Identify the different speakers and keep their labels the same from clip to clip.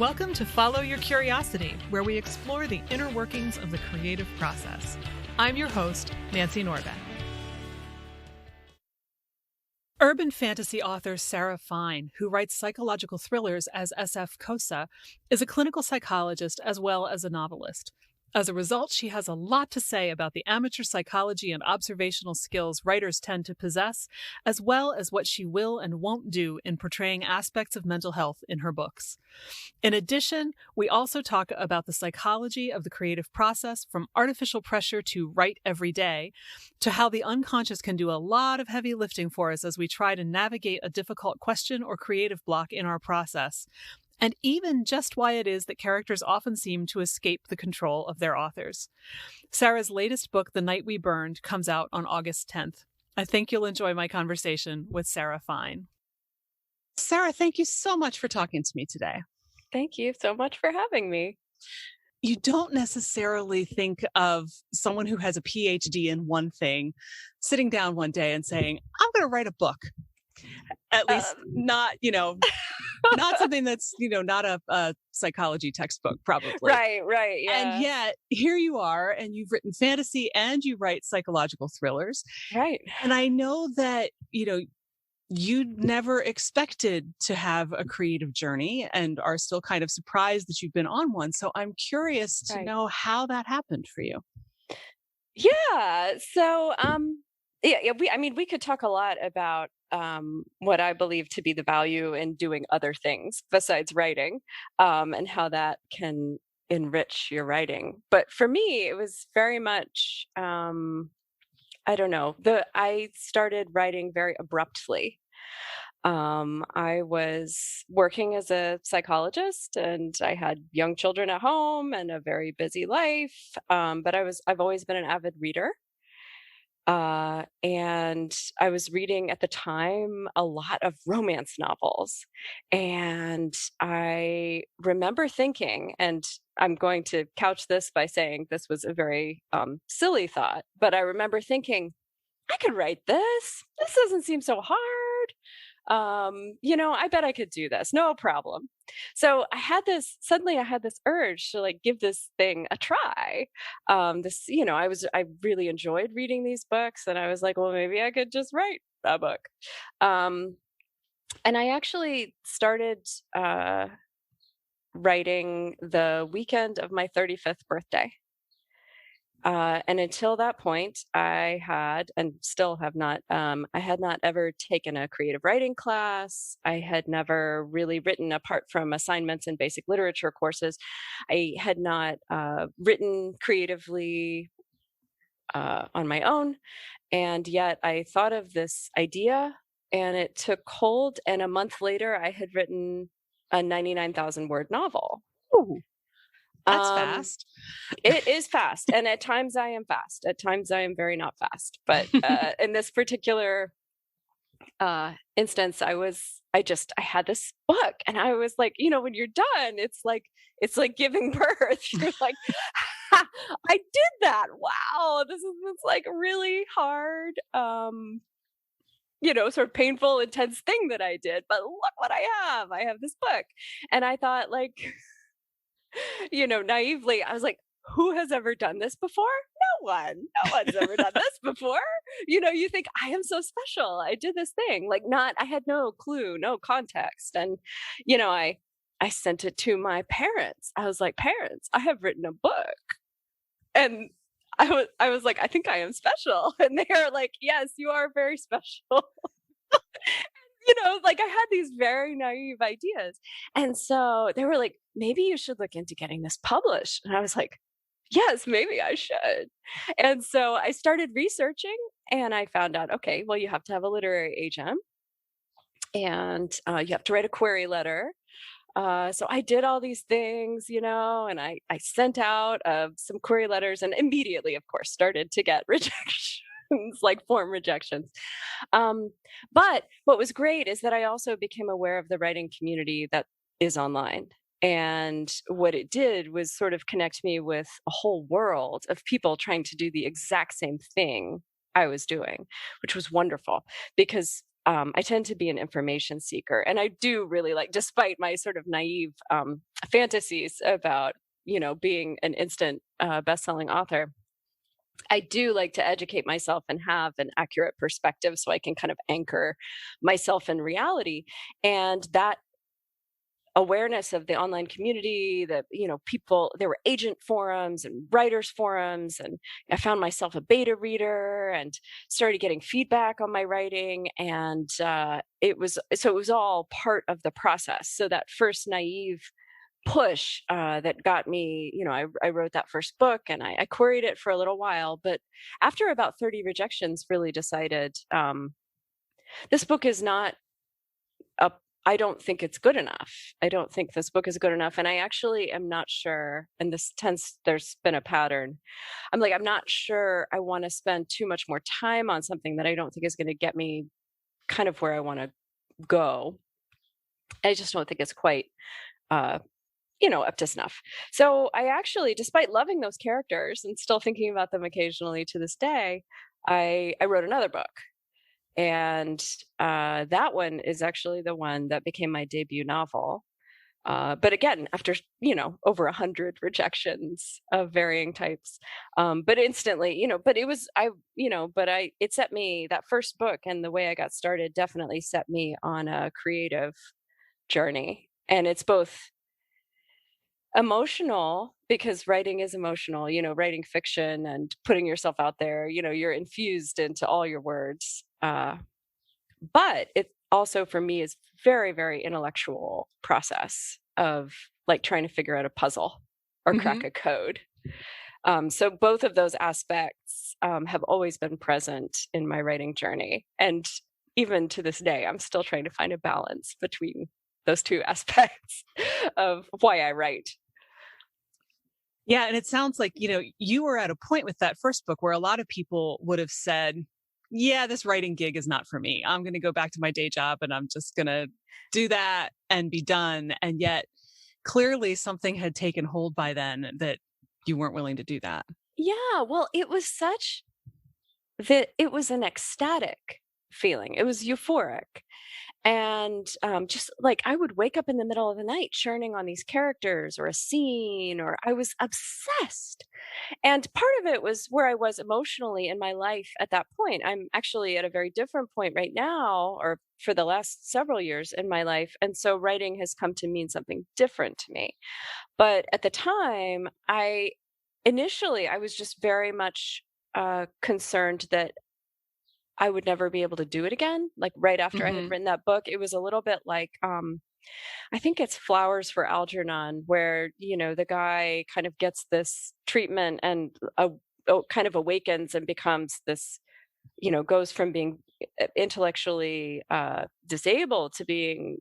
Speaker 1: Welcome to Follow Your Curiosity, where we explore the inner workings of the creative process. I'm your host, Nancy Norbeck. Urban fantasy author Sarah Fine, who writes psychological thrillers as SF Kosa, is a clinical psychologist as well as a novelist. As a result, she has a lot to say about the amateur psychology and observational skills writers tend to possess, as well as what she will and won't do in portraying aspects of mental health in her books. In addition, we also talk about the psychology of the creative process, from artificial pressure to write every day, to how the unconscious can do a lot of heavy lifting for us as we try to navigate a difficult question or creative block in our process, and even just why it is that characters often seem to escape the control of their authors. Sarah's latest book, The Night We Burned, comes out on August 10th. I think you'll enjoy my conversation with Sarah Fine. Sarah, thank you so much for talking to me today.
Speaker 2: Thank you so much for having me.
Speaker 1: You don't necessarily think of someone who has a PhD in one thing sitting down one day and saying, I'm going to write a book. At least not something that's, not a psychology textbook, probably.
Speaker 2: Right. Yeah.
Speaker 1: And yet here you are, and you've written fantasy and you write psychological thrillers.
Speaker 2: Right.
Speaker 1: And I know that, you never expected to have a creative journey and are still kind of surprised that you've been on one. So I'm curious to know how that happened for you.
Speaker 2: Yeah. So, we could talk a lot about what I believe to be the value in doing other things besides writing, and how that can enrich your writing. But for me, it was very much, I don't know, I started writing very abruptly. I was working as a psychologist and I had young children at home and a very busy life. But I've always been an avid reader. And I was reading at the time a lot of romance novels. And I remember thinking, and I'm going to couch this by saying this was a very silly thought, but I remember thinking, I could write this. This doesn't seem so hard. I bet I could do this. No problem. So suddenly I had this urge to give this thing a try. I really enjoyed reading these books and I was like, well, maybe I could just write a book. And I actually started, writing the weekend of my 35th birthday. And until that point, I had, and still have not, I had not ever taken a creative writing class. I had never really written, apart from assignments and basic literature courses. I had not written creatively on my own. And yet I thought of this idea and it took hold. And a month later, I had written a 99,000 word novel.
Speaker 1: Ooh. That's fast.
Speaker 2: It is fast. And at times I am fast. At times I am very not fast. But in this particular instance, I had this book and I was like, when you're done, it's like giving birth. You're like, I did that. Wow. This like really hard, sort of painful, intense thing that I did. But look what I have. I have this book. And I thought naively, I was like, who has ever done this before? No one's ever done this before. You think I am so special. I did this thing. I had no clue, no context. And, I sent it to my parents. I was like, parents, I have written a book. And I was like, I think I am special. And they're like, yes, you are very special. I had these very naive ideas. And so they were like, maybe you should look into getting this published. And I was like, yes, maybe I should. And so I started researching and I found out, okay, well, you have to have a literary agent and you have to write a query letter. So I did all these things, and I sent out some query letters and immediately, of course, started to get rejections. Form rejections. But what was great is that I also became aware of the writing community that is online. And what it did was sort of connect me with a whole world of people trying to do the exact same thing I was doing, which was wonderful because I tend to be an information seeker, and I do really like, despite my sort of naive fantasies about, being an instant best-selling author, I do like to educate myself and have an accurate perspective so I can kind of anchor myself in reality. And that awareness of the online community, that people, there were agent forums and writers forums, and I found myself a beta reader and started getting feedback on my writing, and it was all part of the process. So that first naive push that got me, I wrote that first book, and I queried it for a little while, but after about 30 rejections, really decided, this book is not up. I don't think it's good enough. I don't think this book is good enough. And I actually am not sure. And there's been a pattern. I'm like, I'm not sure I want to spend too much more time on something that I don't think is going to get me kind of where I want to go. I just don't think it's quite, uh, up to snuff. So I actually, despite loving those characters and still thinking about them occasionally to this day, I wrote another book. And that one is actually the one that became my debut novel. But again, after over 100 rejections of varying types, but instantly, but it was it set me, that first book and the way I got started definitely set me on a creative journey, and it's both emotional because writing is emotional. Writing fiction and putting yourself out there. You're infused into all your words. But it also, for me, is very, very intellectual process of like trying to figure out a puzzle or crack a code. So both of those aspects have always been present in my writing journey. And even to this day, I'm still trying to find a balance between those two aspects of why I write.
Speaker 1: Yeah. And it sounds like, you were at a point with that first book where a lot of people would have said, yeah, this writing gig is not for me. I'm going to go back to my day job and I'm just going to do that and be done. And yet clearly something had taken hold by then that you weren't willing to do that.
Speaker 2: Yeah. Well, it was it was an ecstatic feeling. It was euphoric. And just like I would wake up in the middle of the night churning on these characters or a scene, or I was obsessed. And part of it was where I was emotionally in my life at that point. I'm actually at a very different point right now, or for the last several years in my life. And so writing has come to mean something different to me. But at the time, initially, I was just very much concerned that I would never be able to do it again. Like right after I had written that book, it was a little bit like, I think it's Flowers for Algernon, where, the guy kind of gets this treatment and kind of awakens and becomes this, goes from being intellectually disabled to being,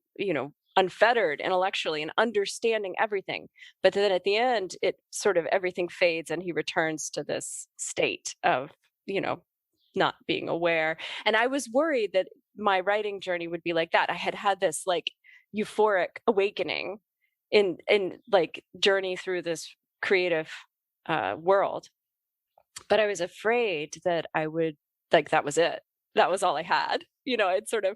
Speaker 2: unfettered intellectually and understanding everything. But then at the end, it sort of everything fades and he returns to this state of, not being aware. And I was worried that my writing journey would be like that. I had this like euphoric awakening in like journey through this creative world. But I was afraid that I would, like, that was it. That was all I had. I'd sort of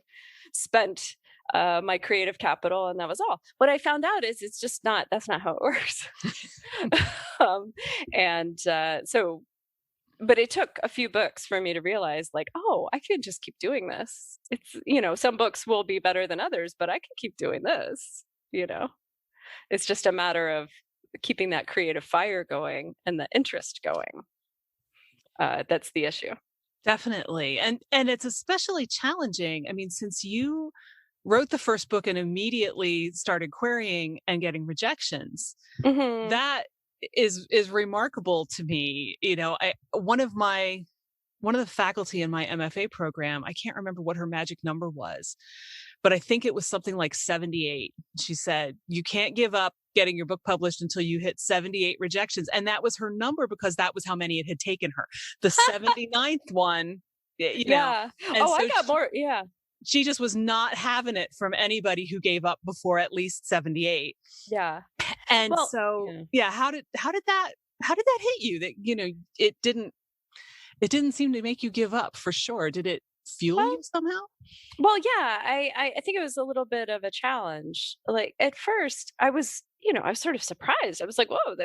Speaker 2: spent my creative capital and that was all. What I found out is that's not how it works. So but it took a few books for me to realize, like, oh, I can just keep doing this. It's, some books will be better than others, but I can keep doing this. It's just a matter of keeping that creative fire going and the interest going. That's the issue.
Speaker 1: Definitely. And it's especially challenging. I mean, since you wrote the first book and immediately started querying and getting rejections, that is remarkable to me. One of the faculty in my MFA program, I can't remember what her magic number was, but I think it was something like 78. She said, you can't give up getting your book published until you hit 78 rejections. And that was her number because that was how many it had taken her. The 79th one,
Speaker 2: Yeah.
Speaker 1: And
Speaker 2: oh,
Speaker 1: so
Speaker 2: I got more. Yeah.
Speaker 1: She just was not having it from anybody who gave up before at least 78.
Speaker 2: Yeah.
Speaker 1: And how did that hit you that, it didn't seem to make you give up for sure. Did it fuel
Speaker 2: Well,
Speaker 1: you somehow?
Speaker 2: well, yeah, I think it was a little bit of a challenge. Like at first, I was, I was sort of surprised. I was like, "Whoa,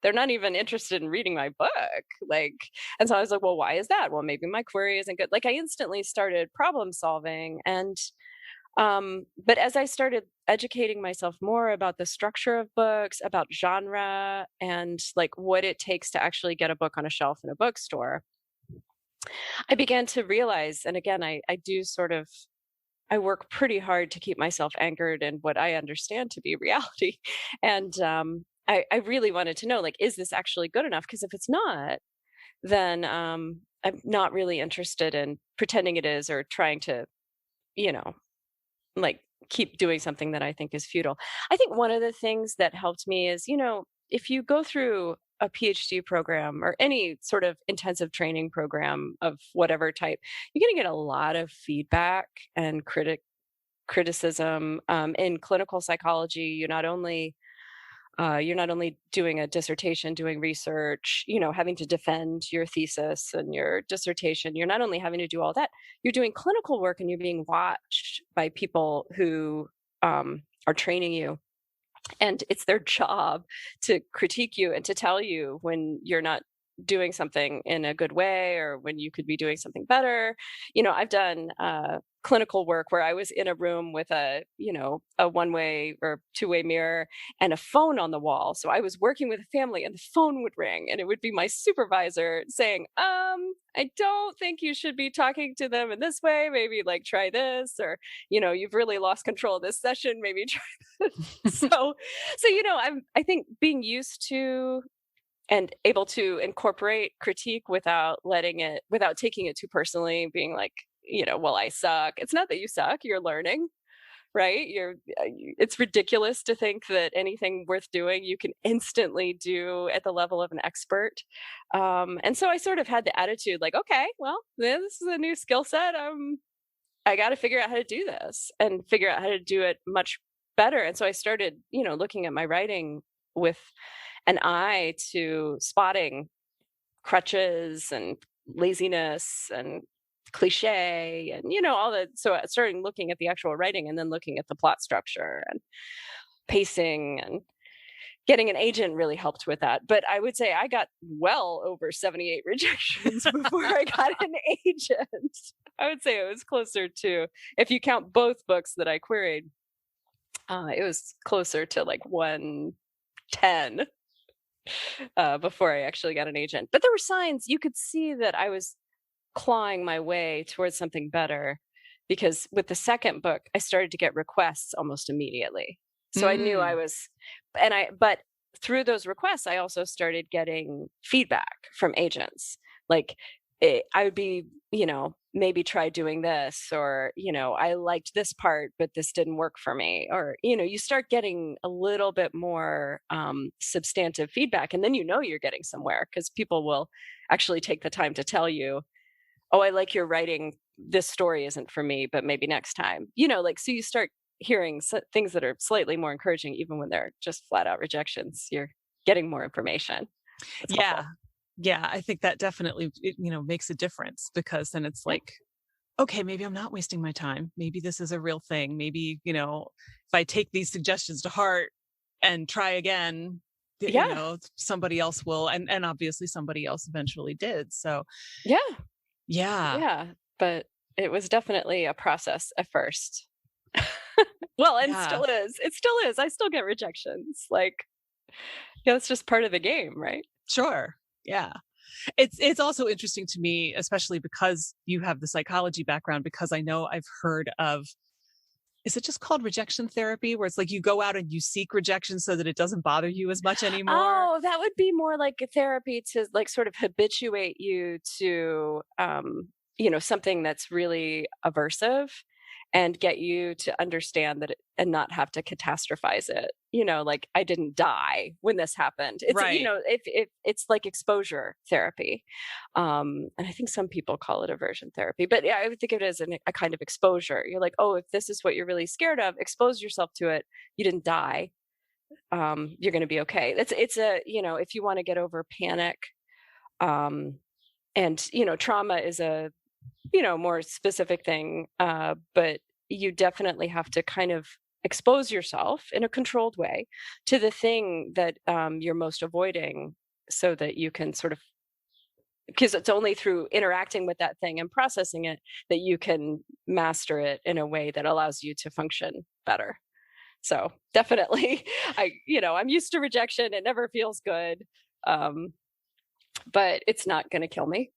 Speaker 2: they're not even interested in reading my book." Like, and so I was like, "Well, why is that?" Well, maybe my query isn't good. Like, I instantly started problem solving, and but as I started educating myself more about the structure of books, about genre, and like what it takes to actually get a book on a shelf in a bookstore, I began to realize, and again, I do sort of I work pretty hard to keep myself anchored in what I understand to be reality. And I really wanted to know, like, is this actually good enough? Because if it's not, then I'm not really interested in pretending it is or trying to, you know, like keep doing something that I think is futile. I think one of the things that helped me is, if you go through a PhD program or any sort of intensive training program of whatever type, you're going to get a lot of feedback and criticism. In clinical psychology, you're not only doing a dissertation, doing research, having to defend your thesis and your dissertation. You're not only having to do all that, you're doing clinical work and you're being watched by people who are training you. And it's their job to critique you and to tell you when you're not doing something in a good way or when you could be doing something better. I've done clinical work where I was in a room with a one-way or two-way mirror and a phone on the wall. So I was working with a family and the phone would ring and it would be my supervisor saying, I don't think you should be talking to them in this way. Maybe like try this, or, you've really lost control of this session. Maybe try this. I think being used to and able to incorporate critique without taking it too personally, being like, well, I suck. It's not that you suck, you're learning, right? It's ridiculous to think that anything worth doing you can instantly do at the level of an expert. And so I sort of had the attitude like, okay, well, this is a new skill set. I got to figure out how to do this and figure out how to do it much better. And so I started, looking at my writing with an eye to spotting crutches and laziness and cliche and all that. So I started looking at the actual writing and then looking at the plot structure and pacing, and getting an agent really helped with that. But I would say I got well over 78 rejections before I got an agent. I would say it was closer to, if you count both books that I queried, it was closer to like 110 before I actually got an agent. But there were signs you could see that I was clawing my way towards something better, because with the second book, I started to get requests almost immediately. So I knew I
Speaker 1: Mm.
Speaker 2: was, but through those requests, I also started getting feedback from agents. Like I would be, maybe try doing this, or, I liked this part, but this didn't work for me. Or, you start getting a little bit more substantive feedback. And then you're getting somewhere, because people will actually take the time to tell you, oh, I like your writing. This story isn't for me, but maybe next time, so you start hearing things that are slightly more encouraging, even when they're just flat out rejections. You're getting more information. It's
Speaker 1: Yeah.
Speaker 2: helpful.
Speaker 1: Yeah, I think that definitely, makes a difference, because then it's
Speaker 2: Yeah.
Speaker 1: like, okay, maybe I'm not wasting my time. Maybe this is a real thing. Maybe, if I take these suggestions to heart and try again,
Speaker 2: Yeah.
Speaker 1: somebody else will, and obviously somebody else eventually did. So,
Speaker 2: Yeah.
Speaker 1: yeah.
Speaker 2: Yeah. But it was definitely a process at first. Well, and
Speaker 1: Yeah.
Speaker 2: still is. It still is. I still get rejections. Like, yeah, it's just part of the game, right?
Speaker 1: Sure. Yeah. It's also interesting to me, especially because you have the psychology background, because I know I've heard of, is it just called rejection therapy, where it's like you go out and you seek rejection so that it doesn't bother you as much anymore?
Speaker 2: Oh, that would be more like a therapy to like sort of habituate you to something that's really aversive, and get you to understand that and not have to catastrophize it. Like I didn't die when this happened. It's
Speaker 1: Right.
Speaker 2: if it's like exposure therapy. And I think some people call it aversion therapy. But yeah, I would think of it as a kind of exposure. You're like, "Oh, if this is what you're really scared of, expose yourself to it. You didn't die, you're going to be okay." It's a, if you want to get over panic, um, and trauma is a more specific thing. But you definitely have to kind of expose yourself in a controlled way to the thing that you're most avoiding, so that you can sort of, because it's only through interacting with that thing and processing it that you can master it in a way that allows you to function better. So definitely, I'm used to rejection. It never feels good. Um, but it's not going to kill me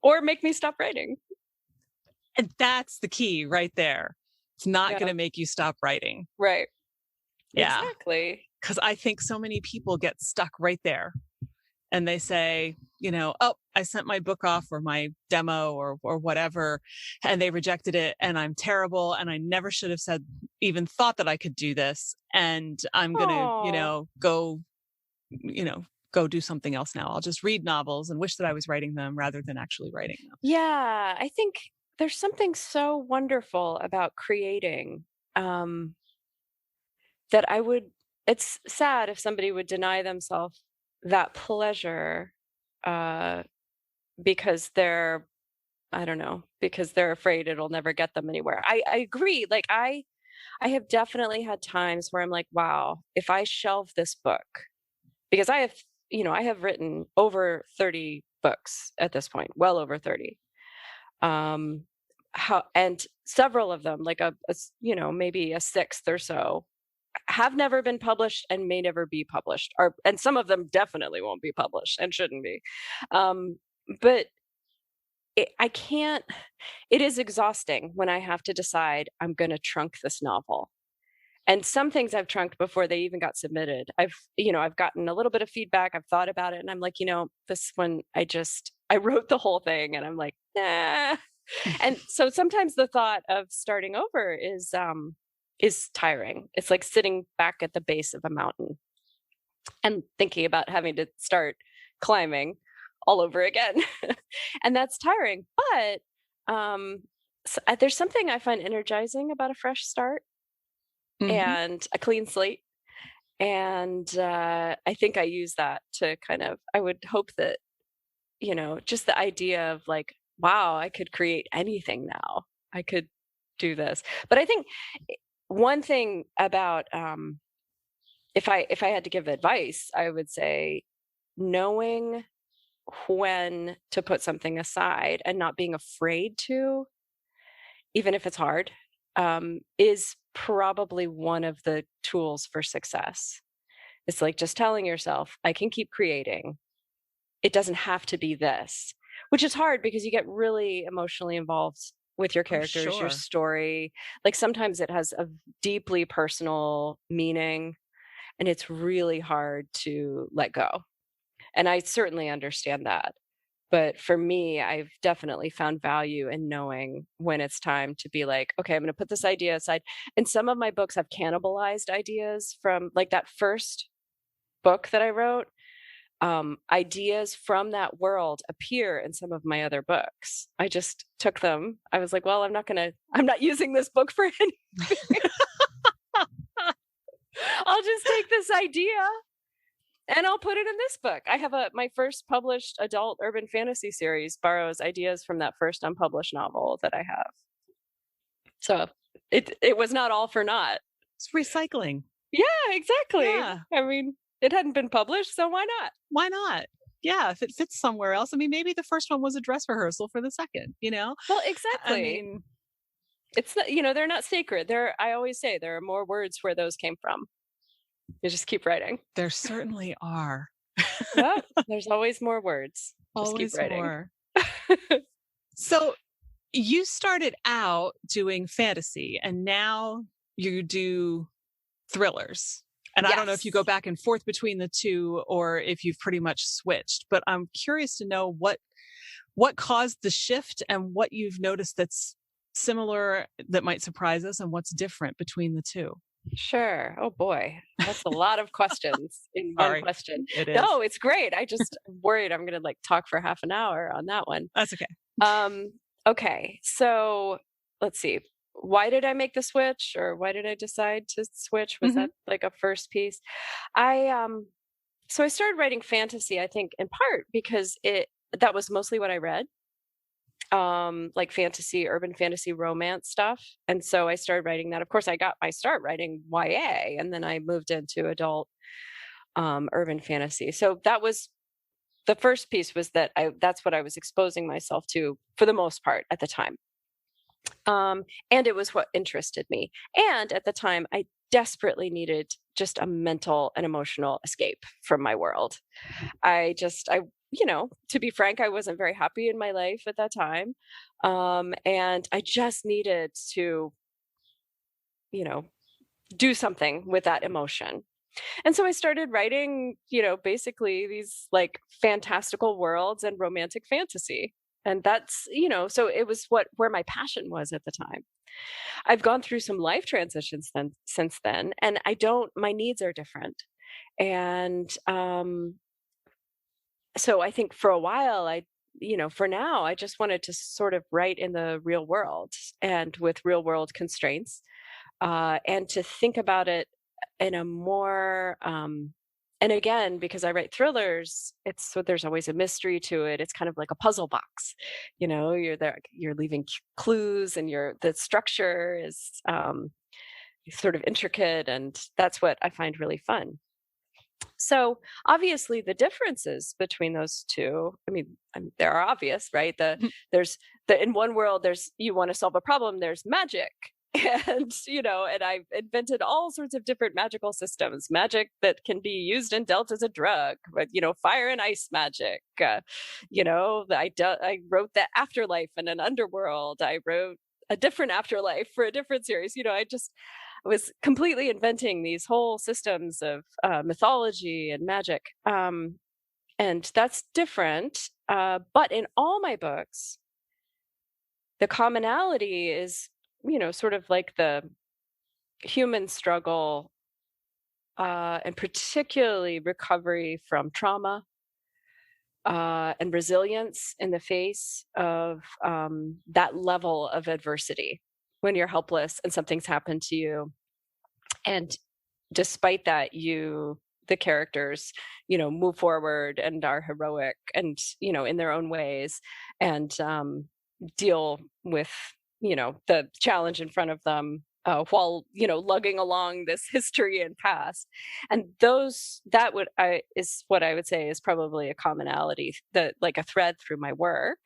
Speaker 2: or make me stop writing.
Speaker 1: And that's the key right there. It's not
Speaker 2: Yeah.
Speaker 1: going to make you stop writing.
Speaker 2: Right.
Speaker 1: Yeah.
Speaker 2: Exactly.
Speaker 1: Because I think so many people get stuck right there and they say, oh, I sent my book off or my demo or whatever, and they rejected it, and I'm terrible, and I never should have even thought that I could do this, and I'm going to, go do something else now. I'll just read novels and wish that I was writing them rather than actually writing them.
Speaker 2: Yeah, I think there's something so wonderful about creating, um, that it's sad if somebody would deny themselves that pleasure, uh, because I don't know, because they're afraid it'll never get them anywhere. I agree. Like I have definitely had times where I'm like, wow, if I shelve this book, because I have written over 30 books at this point, well over 30. Um, and several of them, like maybe a sixth or so, have never been published and may never be published, and some of them definitely won't be published and shouldn't be. But I can't. It is exhausting when I have to decide I'm going to trunk this novel. And some things I've trunked before they even got submitted. I've gotten a little bit of feedback. I've thought about it, and I'm like, this one, I wrote the whole thing, and I'm like, nah. And so sometimes the thought of starting over is tiring. It's like sitting back at the base of a mountain and thinking about having to start climbing all over again. And that's tiring. But there's something I find energizing about a fresh start and a clean slate. And I think I use that to I would hope that, just the idea of like, wow, I could create anything now. I could do this. But I think one thing about, if I had to give advice, I would say knowing when to put something aside and not being afraid to, even if it's hard, is probably one of the tools for success. It's like just telling yourself, I can keep creating. It doesn't have to be this, which is hard because you get really emotionally involved with your characters, your story. Like sometimes it has a deeply personal meaning, and it's really hard to let go. And I certainly understand that. But for me, I've definitely found value in knowing when it's time to be like, okay, I'm going to put this idea aside. And some of my books have cannibalized ideas from like that first book that I wrote. Ideas from that world appear in some of my other books. I just took them. I was like, well, I'm not using this book for anything. I'll just take this idea and I'll put it in this book. I have my first published adult urban fantasy series borrows ideas from that first unpublished novel that I have. So it was not all for naught.
Speaker 1: It's recycling.
Speaker 2: Yeah, exactly.
Speaker 1: Yeah.
Speaker 2: I mean, it hadn't been published, so why not?
Speaker 1: Why not? Yeah, if it fits somewhere else. I mean, maybe the first one was a dress rehearsal for the second,
Speaker 2: Well, exactly.
Speaker 1: I mean,
Speaker 2: it's not, they're not sacred. I always say there are more words where those came from. You just keep writing.
Speaker 1: There certainly are.
Speaker 2: Yeah, there's always more words.
Speaker 1: Always
Speaker 2: just keep writing.
Speaker 1: more. So you started out doing fantasy and now you do thrillers. And yes. I don't know if you go back and forth between the two or if you've pretty much switched, but I'm curious to know what caused the shift and what you've noticed that's similar that might surprise us and what's different between the two.
Speaker 2: Sure. Oh boy, that's a lot of questions in one question.
Speaker 1: It is.
Speaker 2: No, it's great. I just worried I'm going to talk for half an hour on that one.
Speaker 1: That's okay.
Speaker 2: Okay. So let's see. Why did I make the switch, or why did I decide to switch? Was that like a first piece? So I started writing fantasy, I think in part because that was mostly what I read. like fantasy, urban fantasy romance stuff. And so I started writing that. Of course, I got my start writing YA, and then I moved into adult urban fantasy. So that was the first piece, was that that's what I was exposing myself to for the most part at the time. And it was what interested me. And at the time, I desperately needed just a mental and emotional escape from my world. To be frank, I wasn't very happy in my life at that time. And I just needed to, you know, do something with that emotion. And so I started writing, basically these like fantastical worlds and romantic fantasy. And that's, so it was where my passion was at the time. I've gone through some life transitions since then, and my needs are different. And so I think for a while, for now, I just wanted to sort of write in the real world and with real world constraints, and to think about it in a more, and again, because I write thrillers, it's so there's always a mystery to it. It's kind of like a puzzle box, you're there, you're leaving clues, and the structure is sort of intricate, and that's what I find really fun. So obviously the differences between those two, there are obvious, right? There's in one world, there's, you want to solve a problem, there's magic. And I've invented all sorts of different magical systems, magic that can be used and dealt as a drug, but, fire and ice magic. I wrote the afterlife and an underworld. I wrote a different afterlife for a different series. I was completely inventing these whole systems of mythology and magic. And that's different. But in all my books, the commonality is, sort of like the human struggle, and particularly recovery from trauma, and resilience in the face of that level of adversity, when you're helpless and something's happened to you. And despite that, the characters, move forward and are heroic and, in their own ways, and deal with, the challenge in front of them, while, lugging along this history and past. And is what I would say is probably a commonality, that like a thread through my work.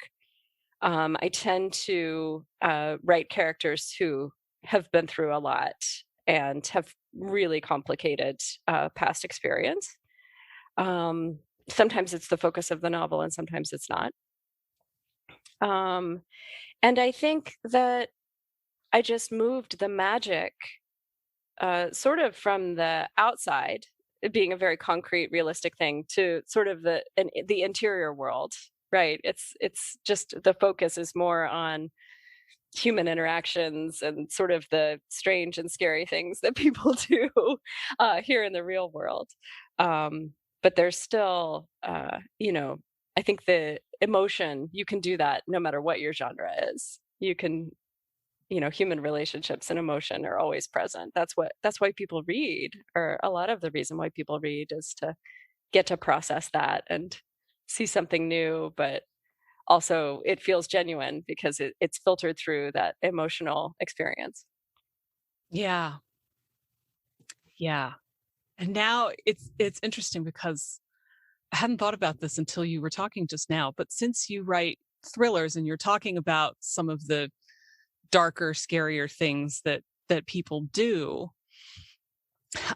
Speaker 2: I tend to write characters who have been through a lot and have really complicated past experience. Sometimes it's the focus of the novel, and sometimes it's not. And I think that I just moved the magic, sort of from the outside, it being a very concrete, realistic thing, to sort of the interior world. Right? It's just the focus is more on human interactions and sort of the strange and scary things that people do here in the real world. But there's still, I think the emotion, you can do that no matter what your genre is. You can, human relationships and emotion are always present. That's why people read, or a lot of the reason why people read is to get to process that and see something new, but also it feels genuine because it's filtered through that emotional experience.
Speaker 1: Yeah. Yeah. And now it's interesting because I hadn't thought about this until you were talking just now, but since you write thrillers and you're talking about some of the darker, scarier things that people do,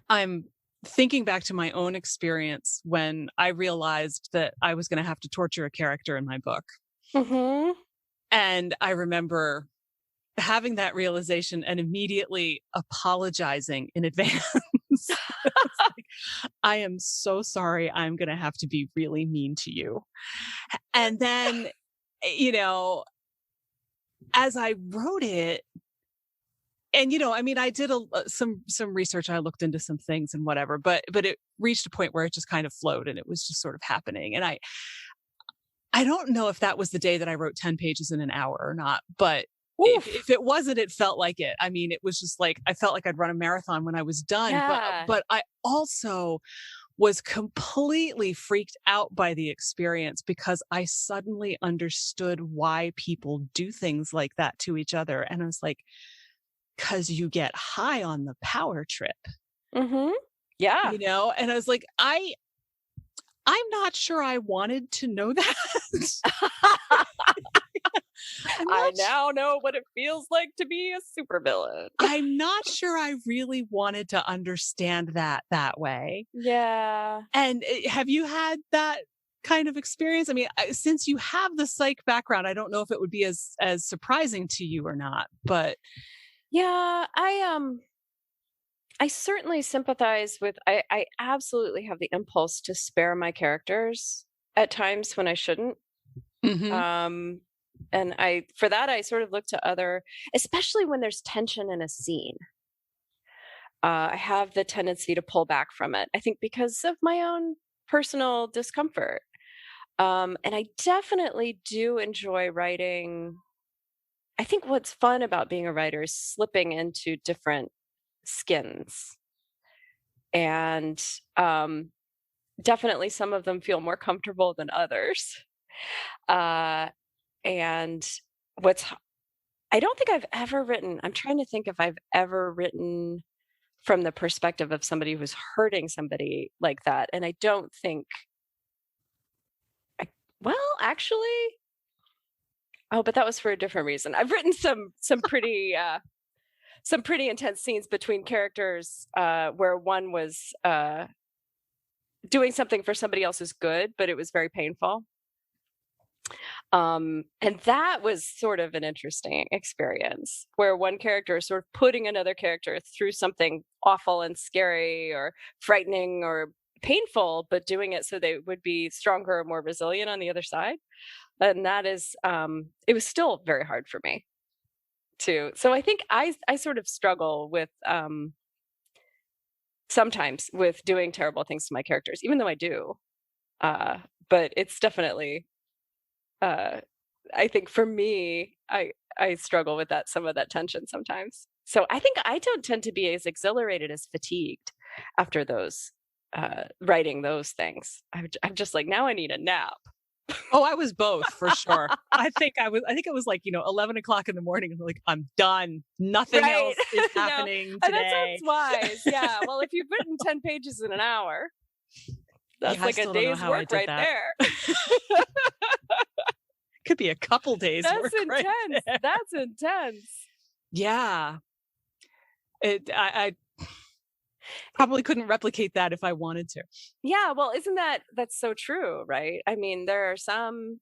Speaker 1: I'm thinking back to my own experience when I realized that I was going to have to torture a character in my book.
Speaker 2: Mm-hmm.
Speaker 1: And I remember having that realization and immediately apologizing in advance. Like, I am so sorry. I'm going to have to be really mean to you. And then, as I wrote it, and I did some research. I looked into some things and whatever, but it reached a point where it just kind of flowed, and it was just sort of happening. And I don't know if that was the day that I wrote 10 pages in an hour or not, but if it wasn't, it felt like it. It was just like, I felt like I'd run a marathon when I was done.
Speaker 2: Yeah.
Speaker 1: But I also was completely freaked out by the experience because I suddenly understood why people do things like that to each other. And I was like, because you get high on the power trip,
Speaker 2: Mhm. Yeah.
Speaker 1: And I was like, I'm not sure I wanted to know that. I'm
Speaker 2: I
Speaker 1: not
Speaker 2: now know what it feels like to be a supervillain.
Speaker 1: I'm not sure I really wanted to understand that way.
Speaker 2: Yeah.
Speaker 1: And have you had that kind of experience? I mean, since you have the psych background, I don't know if it would be as surprising to you or not, but
Speaker 2: Yeah, I certainly sympathize with I absolutely have the impulse to spare my characters at times when I shouldn't.
Speaker 1: Mhm.
Speaker 2: Um, and for that, I sort of look to other, especially when there's tension in a scene. I have the tendency to pull back from it. I think because of my own personal discomfort. And I definitely do enjoy writing. I think what's fun about being a writer is slipping into different skins. And definitely some of them feel more comfortable than others. Uh, and what's I don't think I've ever written, I'm trying to think if I've ever written from the perspective of somebody who's hurting somebody like that. And I don't think I well, actually, oh, but that was for a different reason. I've written some pretty intense scenes between characters where one was doing something for somebody else's good, but it was very painful. And that was sort of an interesting experience where one character is sort of putting another character through something awful and scary or frightening or painful, but doing it so they would be stronger or more resilient on the other side. And that is, it was still very hard for me too. So I think I sort of struggle with, sometimes with doing terrible things to my characters, even though I do. Uh, but it's definitely, uh, I think for me, I struggle with that some of that tension sometimes. So I think I don't tend to be as exhilarated as fatigued after those writing those things. I'm just like now I need a nap.
Speaker 1: oh, I was both for sure. I think it was like, 11 o'clock in the morning. I'm like, I'm done. Nothing
Speaker 2: Right.
Speaker 1: else is
Speaker 2: No,
Speaker 1: happening
Speaker 2: and that
Speaker 1: today.
Speaker 2: sounds wise. Yeah. Well, if you've written 10 pages in an hour,
Speaker 1: Yeah,
Speaker 2: that's
Speaker 1: I
Speaker 2: like a
Speaker 1: still don't know
Speaker 2: day's
Speaker 1: how I
Speaker 2: work
Speaker 1: did
Speaker 2: right
Speaker 1: that.
Speaker 2: there.
Speaker 1: Could be a couple days
Speaker 2: That's
Speaker 1: work right
Speaker 2: intense.
Speaker 1: there.
Speaker 2: That's intense.
Speaker 1: Yeah. I probably couldn't replicate that if I wanted to.
Speaker 2: Yeah, well, isn't that's so true, right? I mean, there are some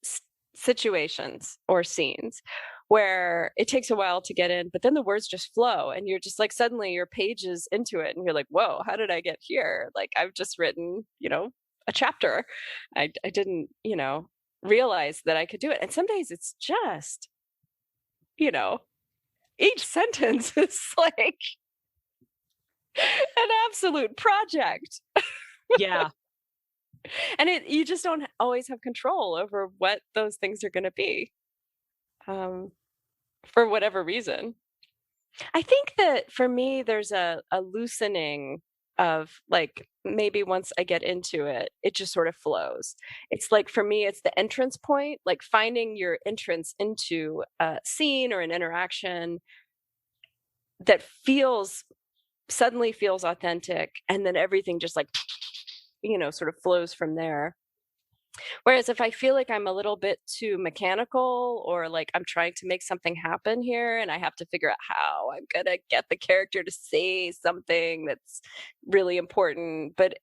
Speaker 2: s- situations or scenes where it takes a while to get in, but then the words just flow and you're just like suddenly your page is into it and you're like, whoa, how did I get here? Like I've just written, a chapter. I didn't, realize that I could do it. And some days it's just, you know, each sentence is like an absolute project.
Speaker 1: Yeah.
Speaker 2: And you just don't always have control over what those things are going to be. Um, for whatever reason. I think that for me, there's a loosening of like maybe once I get into it, it just sort of flows. It's like for me, it's the entrance point, like finding your entrance into a scene or an interaction that suddenly feels authentic. And then everything just like, sort of flows from there. Whereas if I feel like I'm a little bit too mechanical or like I'm trying to make something happen here and I have to figure out how I'm going to get the character to say something that's really important, but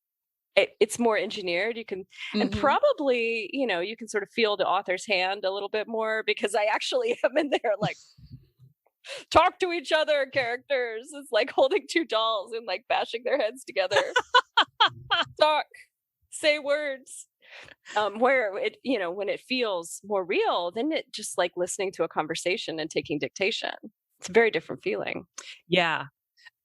Speaker 2: it's more engineered. And
Speaker 1: Mhm.
Speaker 2: probably, you can sort of feel the author's hand a little bit more because I actually am in there like, talk to each other, characters. It's like holding two dolls and like bashing their heads together. Talk, say words. Where when it feels more real, then it just like listening to a conversation and taking dictation. It's a very different feeling.
Speaker 1: Yeah.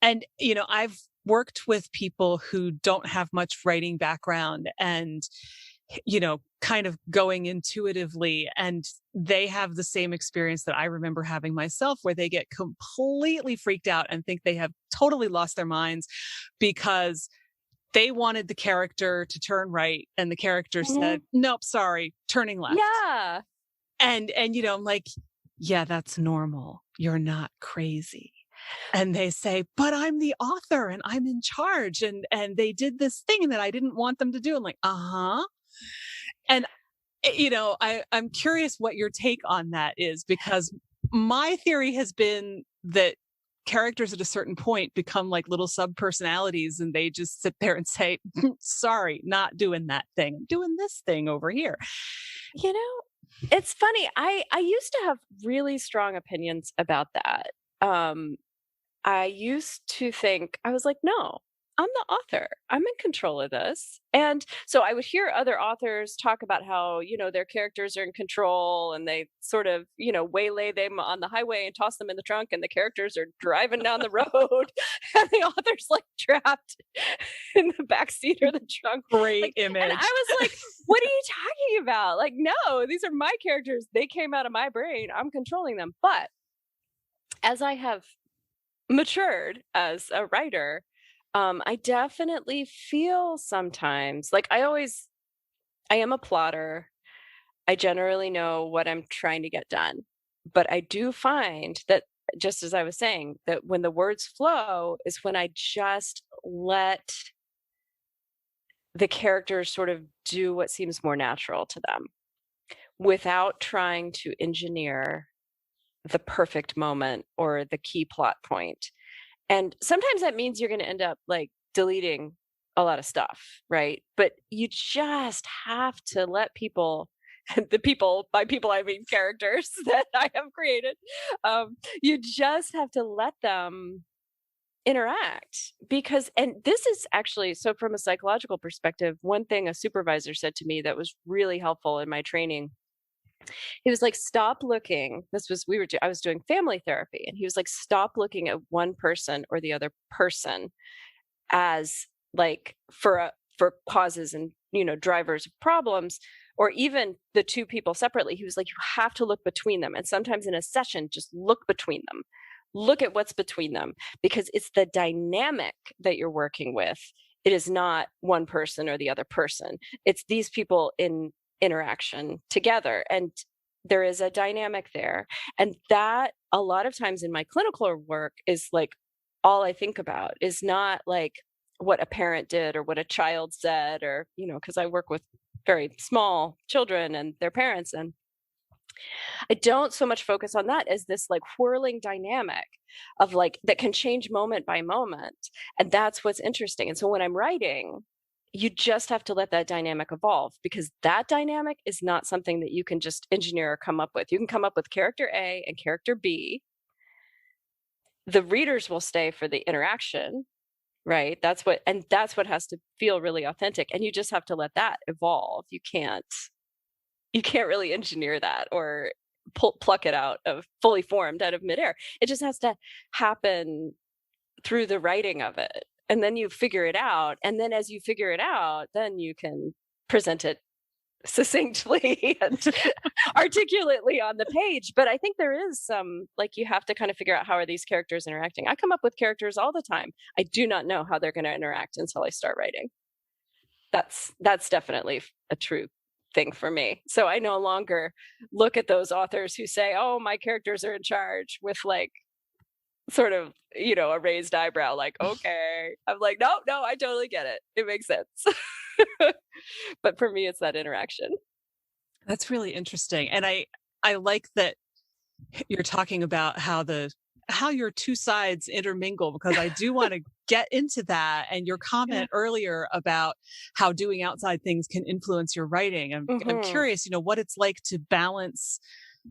Speaker 1: And, I've worked with people who don't have much writing background and, kind of going intuitively. And they have the same experience that I remember having myself, where they get completely freaked out and think they have totally lost their minds because they wanted the character to turn right, and the character
Speaker 2: Mhm.
Speaker 1: said, "Nope, sorry, turning left."
Speaker 2: Yeah.
Speaker 1: And I'm like, "Yeah, that's normal. You're not crazy." And they say, "But I'm the author and I'm in charge, and they did this thing that I didn't want them to do." I'm like, "Uh-huh." And I'm curious what your take on that is, because my theory has been that characters at a certain point become like little sub personalities, and they just sit there and say, "Sorry, not doing that thing. I'm doing this thing over here."
Speaker 2: You know, it's funny. I used to have really strong opinions about that. Um, I used to think I was like, "No, I'm the author. I'm in control of this." And so I would hear other authors talk about how, their characters are in control and they sort of, waylay them on the highway and toss them in the trunk and the characters are driving down the road and the author's like trapped in the back seat or the trunk.
Speaker 1: Great
Speaker 2: Like, and I
Speaker 1: image.
Speaker 2: was like, "What are you talking about? Like, no, these are my characters. They came out of my brain. I'm controlling them." But as I have matured as a writer, I definitely feel sometimes like I am a plotter. I generally know what I'm trying to get done. But I do find that, just as I was saying, that when the words flow is when I just let the characters sort of do what seems more natural to them without trying to engineer the perfect moment or the key plot point. And sometimes that means you're going to end up like deleting a lot of stuff, right? But you just have to let people, the people, by people, I mean characters that I have created, you just have to let them interact because, and this is actually, so from a psychological perspective, one thing a supervisor said to me that was really helpful in my training, he was like, "Stop looking." This was, I was doing family therapy, and he was like, "Stop looking at one person or the other person as like for causes and drivers of problems, or even the two people separately." He was like, "You have to look between them, and sometimes in a session, just look between them. Look at what's between them because it's the dynamic that you're working with. It is not one person or the other person. It's these people in interaction together, and there is a dynamic there." And that a lot of times in my clinical work is like all I think about is not like what a parent did or what a child said, or because I work with very small children and their parents, and I don't so much focus on that as this like whirling dynamic of like that can change moment by moment. And that's what's interesting. And so when I'm writing, you just have to let that dynamic evolve because that dynamic is not something that you can just engineer or come up with. You can come up with character A and character B. The readers will stay for the interaction, right? That's what has to feel really authentic. And you just have to let that evolve. You can't really engineer that or pluck it out of fully formed out of midair. It just has to happen through the writing of it. And then you figure it out. And then as you figure it out, then you can present it succinctly and articulately on the page. But I think there is some, like, you have to kind of figure out how are these characters interacting. I come up with characters all the time. I do not know how they're going to interact until I start writing. That's definitely a true thing for me. So I no longer look at those authors who say, "Oh, my characters are in charge," with like sort of, a raised eyebrow, like, "Okay." I'm like, "No, no, I totally get it. It makes sense." But for me, it's that interaction.
Speaker 1: That's really interesting. And I like that you're talking about how your two sides intermingle, because I do want to get into that, and your
Speaker 2: Yeah.
Speaker 1: comment earlier about how doing outside things can influence your writing. I'm
Speaker 2: Hmm.
Speaker 1: curious, what it's like to balance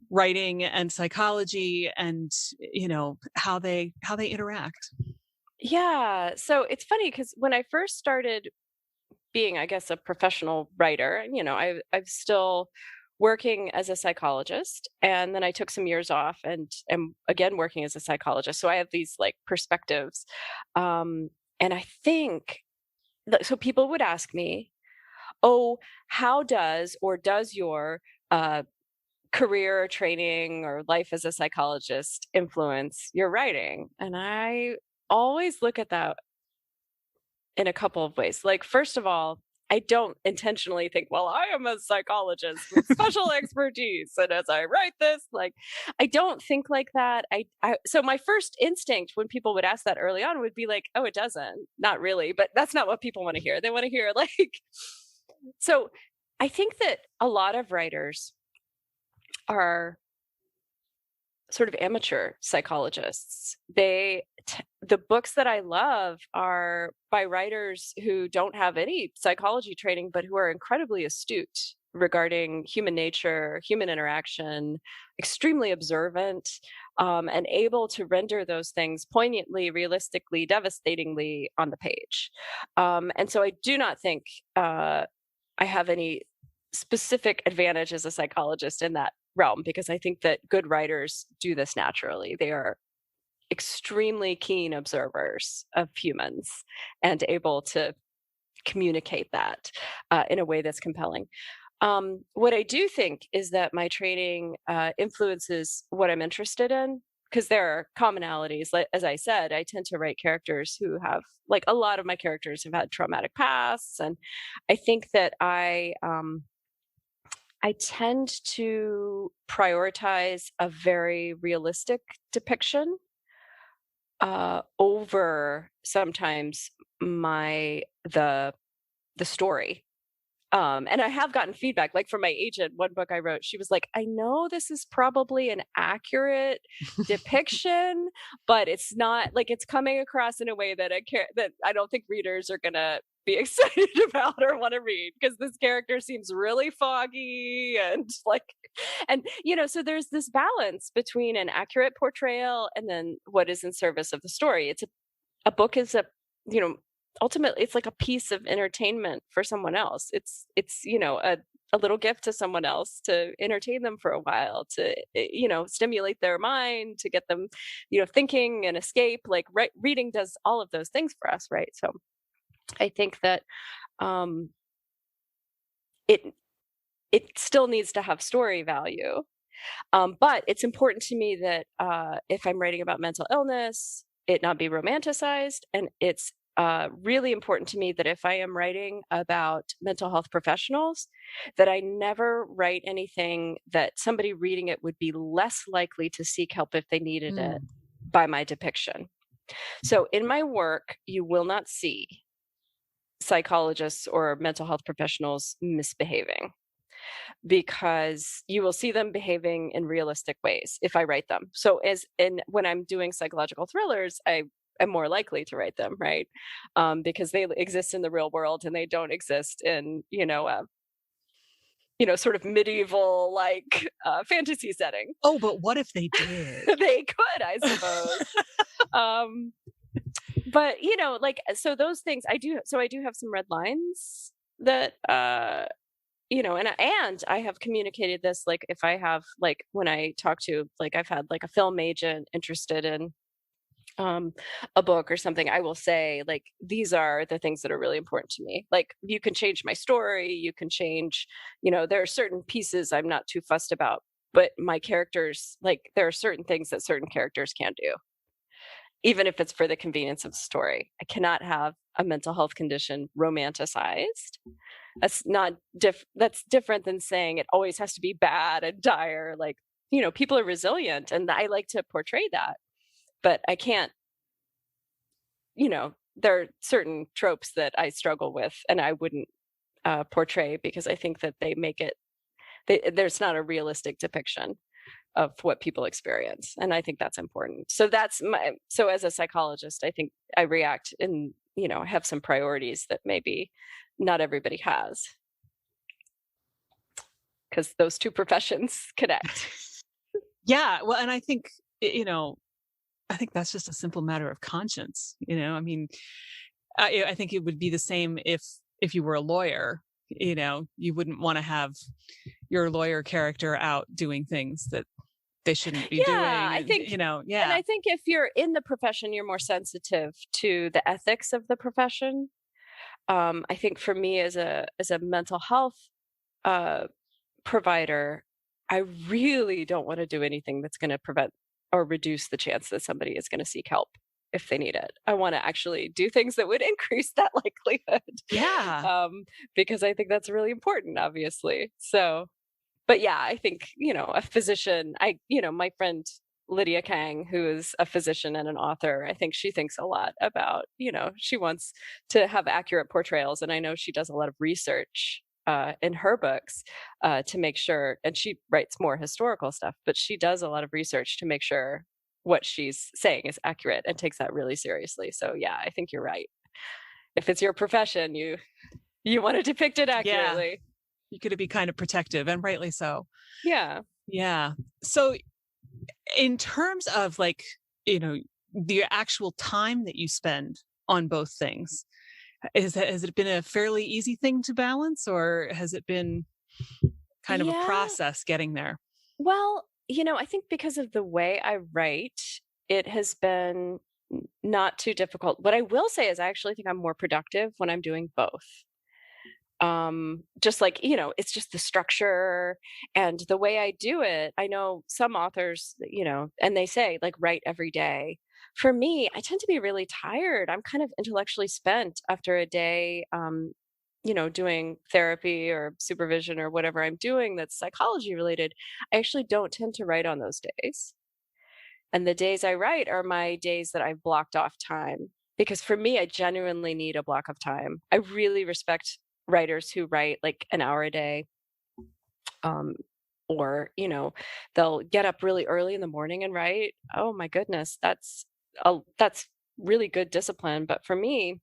Speaker 1: writing and psychology, and how they interact.
Speaker 2: Yeah. So it's funny because when I first started being, I guess, a professional writer, and I'm still working as a psychologist, and then I took some years off and am again working as a psychologist. So I have these like perspectives, and I think so. People would ask me, "Oh, how does or does your uh, career or training or life as a psychologist influence your writing?" And I always look at that in a couple of ways. Like, first of all, I don't intentionally think, well, I am a psychologist with special expertise. And as I write this, like, I don't think like that. So my first instinct when people would ask that early on would be like, oh, it doesn't, not really, but that's not what people want to hear. They want to hear like, so I think that a lot of writers are sort of amateur psychologists. The books that I love are by writers who don't have any psychology training, but who are incredibly astute regarding human nature, human interaction, extremely observant, and able to render those things poignantly, realistically, devastatingly on the page. And so I do not think I have any specific advantage as a psychologist in that realm, because I think that good writers do this naturally. They are extremely keen observers of humans and able to communicate that in a way that's compelling. What I do think is that my training influences what I'm interested in, because there are commonalities. Like, as I said, I tend to write characters who have, like, a lot of my characters have had traumatic pasts, and I think that I tend to prioritize a very realistic depiction over sometimes the story. And I have gotten feedback, like from my agent. One book I wrote, she was like, "I know this is probably an accurate depiction, but it's not, like, it's coming across in a way that I don't think readers are gonna be excited about or want to read, because this character seems really foggy and like, and so there's this balance between an accurate portrayal and then what is in service of the story. A book is you know ultimately it's like a piece of entertainment for someone else. It's a little gift to someone else to entertain them for a while, to stimulate their mind, to get them thinking and escape. Like, reading does all of those things for us, right? So I think that um it it still needs to have story value. But it's important to me that if I'm writing about mental illness, it not be romanticized. And it's really important to me that if I am writing about mental health professionals, that I never write anything that somebody reading it would be less likely to seek help if they needed it by my depiction. So in my work, you will not see psychologists or mental health professionals misbehaving, because you will see them behaving in realistic ways if I write them. So when I'm doing psychological thrillers, I am more likely to write them, right? Because they exist in the real world and they don't exist in, sort of medieval, like, fantasy setting.
Speaker 1: Oh, but what if they did?
Speaker 2: They could, I suppose. But so those things I do. So I do have some red lines that and I have communicated this, like, if I have, like, when I talk to, like, I've had, like, a film agent interested in a book or something, I will say, like, these are the things that are really important to me. Like, you can change my story, you can change, there are certain pieces I'm not too fussed about, but my characters, like, there are certain things that certain characters can't do, even if it's for the convenience of the story. I cannot have a mental health condition romanticized. That's different than saying it always has to be bad and dire. Like, people are resilient, and I like to portray that, but I can't, there are certain tropes that I struggle with and I wouldn't portray, because I think that there's not a realistic depiction of what people experience. And I think that's important. So so as a psychologist, I think I react and, have some priorities that maybe not everybody has, because those two professions connect.
Speaker 1: Yeah. Well, and I think, I think that's just a simple matter of conscience. I mean, I think it would be the same if you were a lawyer. You wouldn't want to have your lawyer character out doing things that they shouldn't be doing.
Speaker 2: I think,
Speaker 1: yeah.
Speaker 2: And I think if you're in the profession, you're more sensitive to the ethics of the profession. I think for me as a mental health provider, I really don't want to do anything that's going to prevent or reduce the chance that somebody is going to seek help if they need it. I want to actually do things that would increase that likelihood,
Speaker 1: Yeah.
Speaker 2: um, because I think that's really important, obviously. So, but yeah, I think, a physician, my friend Lydia Kang, who is a physician and an author, I think she thinks a lot about, she wants to have accurate portrayals. And I know she does a lot of research in her books to make sure, and she writes more historical stuff, but she does a lot of research to make sure what she's saying is accurate and takes that really seriously. So yeah, I think you're right. If it's your profession, you want to depict it
Speaker 1: Yeah.
Speaker 2: accurately.
Speaker 1: You could be kind of protective, and rightly so.
Speaker 2: Yeah.
Speaker 1: Yeah. So in terms of like, you know, the actual time that you spend on both things, has it been a fairly easy thing to balance, or has it been kind of a
Speaker 2: Yeah.
Speaker 1: process getting there?
Speaker 2: Well, I think because of the way I write, it has been not too difficult. What I will say is I actually think I'm more productive when I'm doing both. Just like, it's just the structure and the way I do it. I know some authors, and they say like write every day. For me, I tend to be really tired. I'm kind of intellectually spent after a day, doing therapy or supervision or whatever I'm doing that's psychology related. I actually don't tend to write on those days. And the days I write are my days that I've blocked off time. Because for me, I genuinely need a block of time. I really respect writers who write like an hour a day. Um, or, they'll get up really early in the morning and write. Oh my goodness, that's really good discipline. But for me,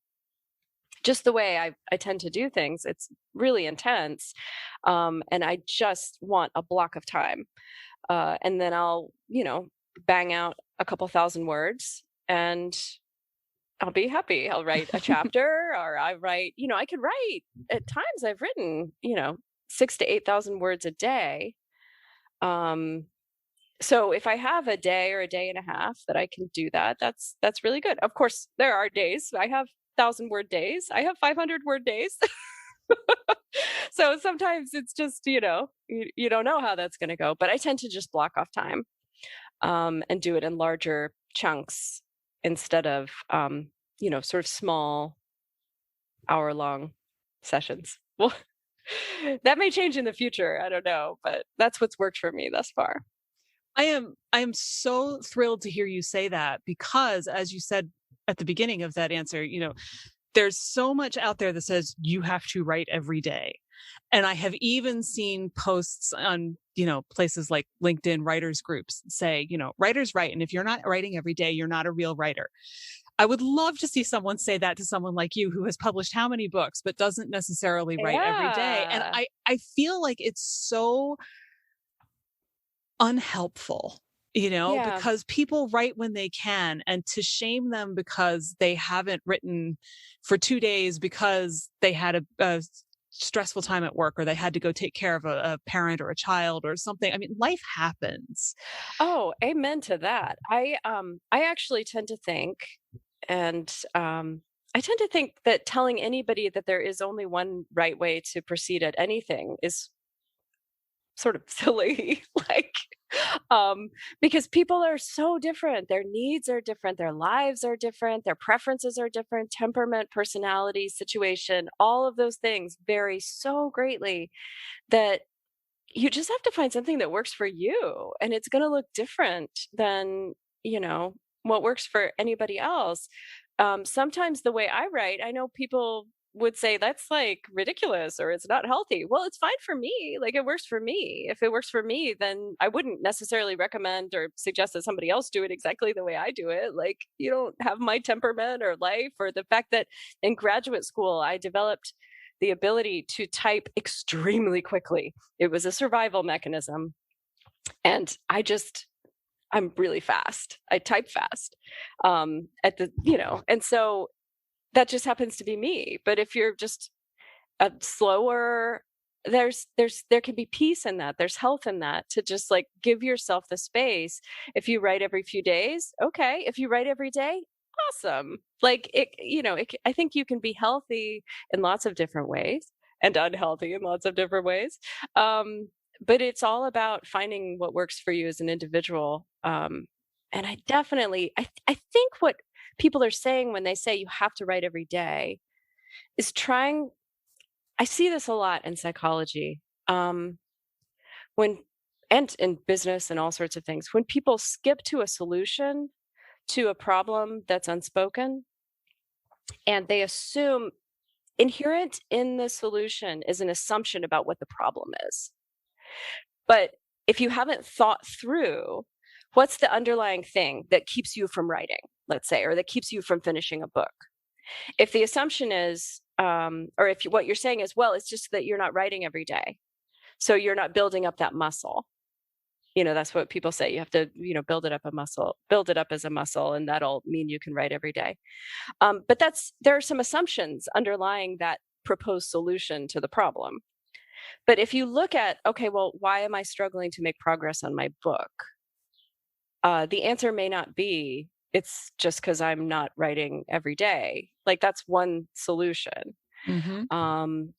Speaker 2: just the way I tend to do things, it's really intense. And I just want a block of time. And then I'll, bang out a couple thousand words and I'll be happy. I'll write a chapter or I write, I could write at times I've written, 6 to 8,000 words a day. Um, so if I have a day or a day and a half that I can do that, that's really good. Of course, there are days I have 1,000 word days. I have 500 word days. So sometimes it's just, you don't know how that's going to go, but I tend to just block off time and do it in larger chunks instead of, sort of small hour-long sessions. Well, that may change in the future. I don't know, but that's what's worked for me thus far.
Speaker 1: I am so thrilled to hear you say that, because as you said at the beginning of that answer, there's so much out there that says you have to write every day. And I have even seen posts on, places like LinkedIn writers groups say, writers write. And if you're not writing every day, you're not a real writer. I would love to see someone say that to someone like you who has published how many books, but doesn't necessarily write every day. And
Speaker 2: Yeah.
Speaker 1: I feel like it's so unhelpful,
Speaker 2: Yeah.
Speaker 1: because people write when they can, and to shame them because they haven't written for 2 days because they had a stressful time at work, or they had to go take care of a parent or a child or something. I mean, life happens.
Speaker 2: Oh, amen to that. I actually tend to think, and I tend to think that telling anybody that there is only one right way to proceed at anything is sort of silly. Like, um, because people are so different. Their needs are different, their lives are different, their preferences are different, temperament, personality, situation, all of those things vary so greatly that you just have to find something that works for you, and it's going to look different than, you know, what works for anybody else. Sometimes the way I write, I know people would say that's like ridiculous or it's not healthy. Well, it's fine for me. Like it works for me. If it works for me, then I wouldn't necessarily recommend or suggest that somebody else do it exactly the way I do it. Like you don't have my temperament or life, or the fact that in graduate school I developed the ability to type extremely quickly. It was a survival mechanism. And I'm really fast. I type fast. And so that just happens to be me. But if you're just a slower, there can be peace in that. There's health in that, to just like give yourself the space. If you write every few days, okay. If you write every day, awesome. Like I think you can be healthy in lots of different ways and unhealthy in lots of different ways. But it's all about finding what works for you as an individual. And I think what people are saying when they say you have to write every day is trying. I see this a lot in psychology. When and in business and all sorts of things, when people skip to a solution to a problem that's unspoken, and they assume inherent in the solution is an assumption about what the problem is. But if you haven't thought through what's the underlying thing that keeps you from writing, let's say, or that keeps you from finishing a book, if the assumption is, or if what you're saying is, well, it's just that you're not writing every day, so you're not building up that muscle. That's what people say. You have to, build it up build it up as a muscle, and that'll mean you can write every day. But there are some assumptions underlying that proposed solution to the problem. But if you look at, okay, well, why am I struggling to make progress on my book? The answer may not be, it's just because I'm not writing every day. Like, that's one solution.
Speaker 1: Mm-hmm.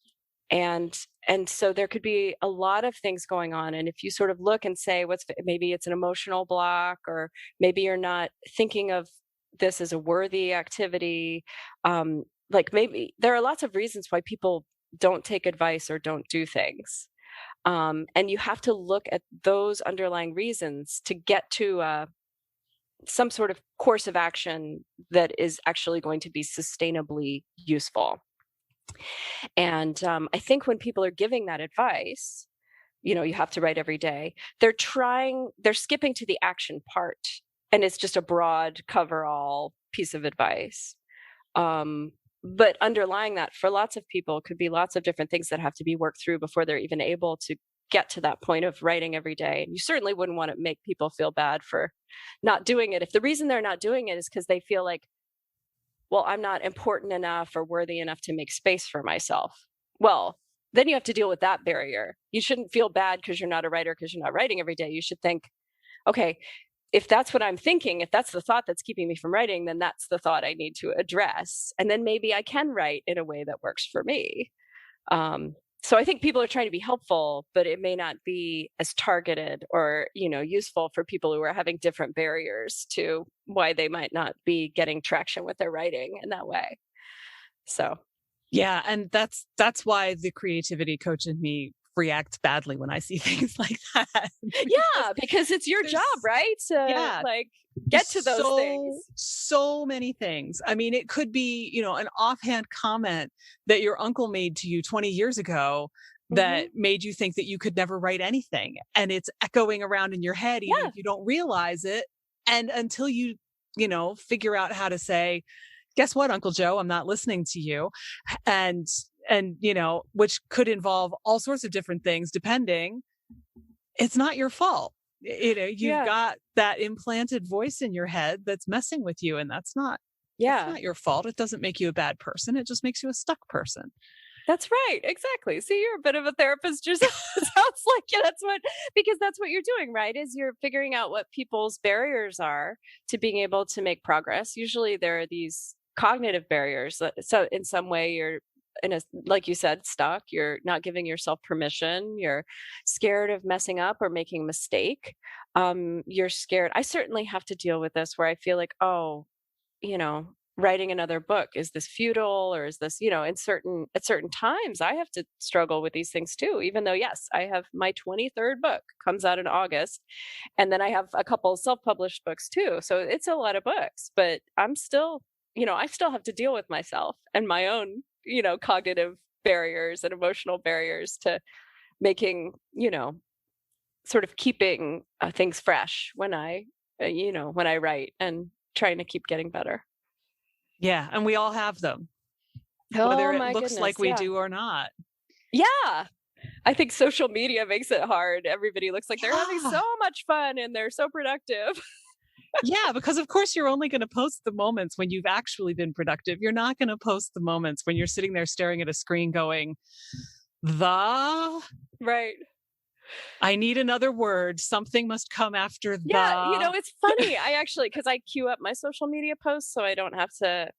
Speaker 2: And so there could be a lot of things going on. And if you sort of look and say, maybe it's an emotional block, or maybe you're not thinking of this as a worthy activity. Like, maybe there are lots of reasons why people don't take advice or don't do things. And you have to look at those underlying reasons to get to some sort of course of action that is actually going to be sustainably useful. And I think when people are giving that advice, you have to write every day, they're skipping to the action part. And it's just a broad cover-all piece of advice. But underlying that for lots of people could be lots of different things that have to be worked through before they're even able to get to that point of writing every day. And you certainly wouldn't want to make people feel bad for not doing it. If the reason they're not doing it is because they feel like, well, I'm not important enough or worthy enough to make space for myself. Well, then you have to deal with that barrier. You shouldn't feel bad because you're not a writer, because you're not writing every day. You should think, okay, if that's what I'm thinking, if that's the thought that's keeping me from writing, then that's the thought I need to address. And then maybe I can write in a way that works for me. So I think people are trying to be helpful, but it may not be as targeted or, useful for people who are having different barriers to why they might not be getting traction with their writing in that way. So.
Speaker 1: Yeah. And that's why the creativity coach in me reacts badly when I see things like that.
Speaker 2: because it's your job, right? To get to those things.
Speaker 1: So many things. I mean, it could be, an offhand comment that your uncle made to you 20 years ago that made you think that you could never write anything. And it's echoing around in your head, even if you don't realize it. And until you, figure out how to say, guess what, Uncle Joe, I'm not listening to you. And which could involve all sorts of different things, depending. It's not your fault. You've got that implanted voice in your head that's messing with you, and that's not your fault. It doesn't make you a bad person. It just makes you a stuck person.
Speaker 2: That's right. Exactly. See, you're a bit of a therapist yourself. It sounds like because that's what you're doing, right? Is you're figuring out what people's barriers are to being able to make progress. Usually there are these cognitive barriers. So in some way you're like you said, stuck. You're not giving yourself permission. You're scared of messing up or making a mistake. You're scared. I certainly have to deal with this where I feel like, writing another book, is this futile, or is this, at certain times I have to struggle with these things too, even though, yes, I have my 23rd book comes out in August. And then I have a couple self-published books too. So it's a lot of books, but I'm still, I still have to deal with myself and my own, cognitive barriers and emotional barriers to making, sort of keeping things fresh when I, when I write, and trying to keep getting better.
Speaker 1: Yeah. And we all have them, whether it looks like we do or not.
Speaker 2: Yeah. I think social media makes it hard. Everybody looks like they're having so much fun and they're so productive.
Speaker 1: Yeah, because of course you're only going to post the moments when you've actually been productive. You're not going to post the moments when you're sitting there staring at a screen going,
Speaker 2: right.
Speaker 1: I need another word. Something must come after the.
Speaker 2: Yeah, it's funny. I actually, because I queue up my social media posts so I don't have to